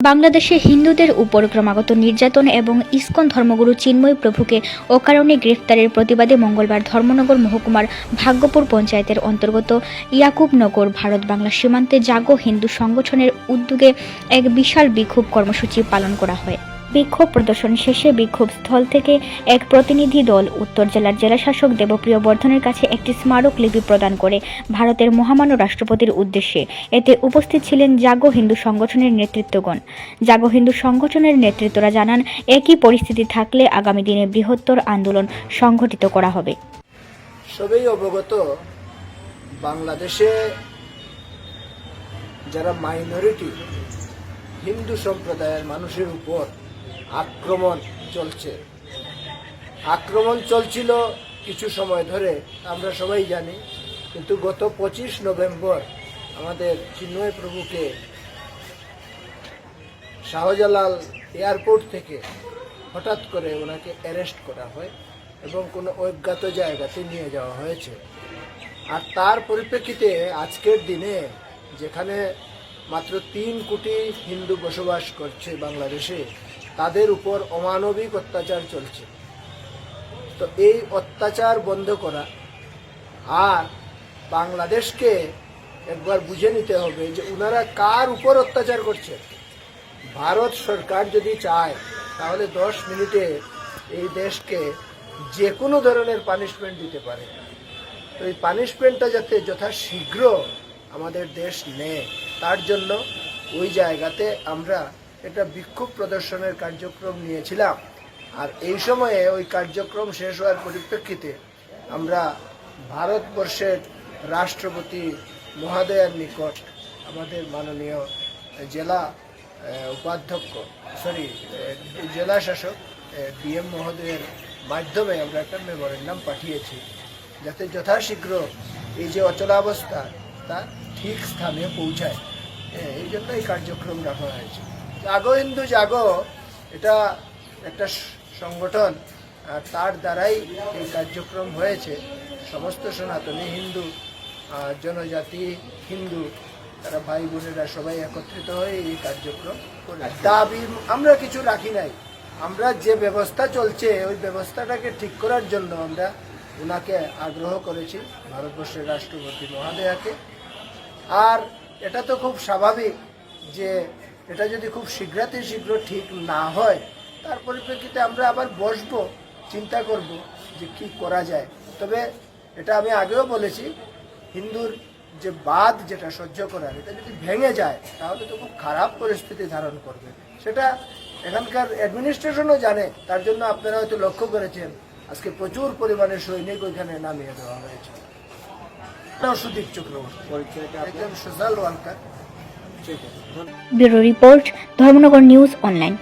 বাংলাদেশে হিন্দুদের উপর ক্রমাগত নির্যাতন এবং ইসকন ধর্মগুরু চিন্ময় প্রভুকে অকারণে গ্রেফতারের প্রতিবাদে মঙ্গলবার ধর্মনগর মহকুমার ভাগ্যপুর পঞ্চায়েতের অন্তর্গত ইয়াকুবনগর ভারত বাংলা সীমান্তে জাগো হিন্দু সংগঠনের উদ্যোগে এক বিশাল বিক্ষোভ কর্মসূচি পালন করা হয়। বিক্ষোভ প্রদর্শন শেষে বিক্ষোভ স্থল থেকে এক প্রতিনিধি দল উত্তর জেলার জেলাশাসক দেবপ্রিয় বর্ধনের কাছে একটি স্মারক লিপি প্রদান করে ভারতের মহামান্য রাষ্ট্রপতির উদ্দেশ্যে। এতে উপস্থিত ছিলেন জাগো হিন্দু সংগঠনের নেতৃত্বগণ। জাগো হিন্দু সংগঠনের নেতৃত্বরা জানান, একই পরিস্থিতি থাকলে আগামী দিনে বৃহত্তর আন্দোলন সংগঠিত করা হবে। সবাই অবগত, বাংলাদেশে যারা মাইনরিটি হিন্দু সম্প্রদায়ের মানুষের উপর আক্রমণ চলছিল কিছু সময় ধরে, আমরা সবাই জানি। কিন্তু গত 25 নভেম্বর আমাদের চিন্ময় প্রভুকে শাহজালাল এয়ারপোর্ট থেকে হঠাৎ করে ওনাকে অ্যারেস্ট করা হয় এবং কোনো অজ্ঞাত জায়গাতে নিয়ে যাওয়া হয়েছে। আর তার পরিপ্রেক্ষিতে আজকের দিনে যেখানে মাত্র 3 কোটি হিন্দু বসবাস করছে বাংলাদেশে, তাদের উপর অমানবিক অত্যাচার চলছে। তো এই অত্যাচার বন্ধ করা আর বাংলাদেশকে একবার বুঝে নিতে হবে যে ওনারা কার উপর অত্যাচার করছে। ভারত সরকার যদি চায় তাহলে 10 মিনিটে এই দেশকে যে কোনো ধরনের পানিশমেন্ট দিতে পারে। তো এই পানিশমেন্টটা যাতে যথাশীঘ্র আমাদের দেশ নেয়, তার জন্য ওই জায়গাতে আমরা একটা বিক্ষোভ প্রদর্শনের কার্যক্রম নিয়েছিলাম। আর এই সময়ে ওই কার্যক্রম শেষ হওয়ার পরিপ্রেক্ষিতে আমরা ভারতবর্ষের রাষ্ট্রপতি মহোদয়ের নিকট আমাদের মাননীয় জেলা জেলা শাসক ডিএম মহোদয়ের মাধ্যমে আমরা একটা মেমোরেন্ডাম পাঠিয়েছি, যাতে যথাশীঘ্র এই যে অচলাবস্থা তা ঠিক স্থানে পৌঁছায়। এই জন্য এই কার্যক্রম রাখা হয়েছে। জাগো হিন্দু জাগো এটা একটা সংগঠন, আর তার দ্বারাই এই কার্যক্রম হয়েছে। সমস্ত সনাতনী হিন্দু, জনজাতি হিন্দু, তারা ভাই বোনেরা সবাই একত্রিত হয়ে এই কার্যক্রম করে। দাবি আমরা কিছু রাখি নাই। আমরা যে ব্যবস্থা চলছে ওই ব্যবস্থাটাকে ঠিক করার জন্য আমরা ওনাকে আগ্রহ করেছি, ভারতবর্ষের রাষ্ট্রপতি মহোদয়াকে। আর এটা তো খুব স্বাভাবিক যে এটা যদি খুব শীঘ্র ঠিক না হয়, তার পরিপ্রেক্ষিতে আমরা আবার বসবো, চিন্তা করব যে কি করা যায়। তবে এটা আমি আগেও বলেছি, হিন্দুর যে বাদ যেটা সহ্য করার, এটা যদি ভেঙে যায় তাহলে তো খুব খারাপ পরিস্থিতি ধারণ করবে। সেটা এখানকার অ্যাডমিনিস্ট্রেশনও জানে। তার জন্য আপনারা হয়তো লক্ষ্য করেছেন আজকে প্রচুর পরিমাণে সৈনিক ওইখানে নামিয়ে দেওয়া হয়েছে। সুদীপ চক্রবর্তী, একজন social worker. Bureau report, Dharmanagar news online.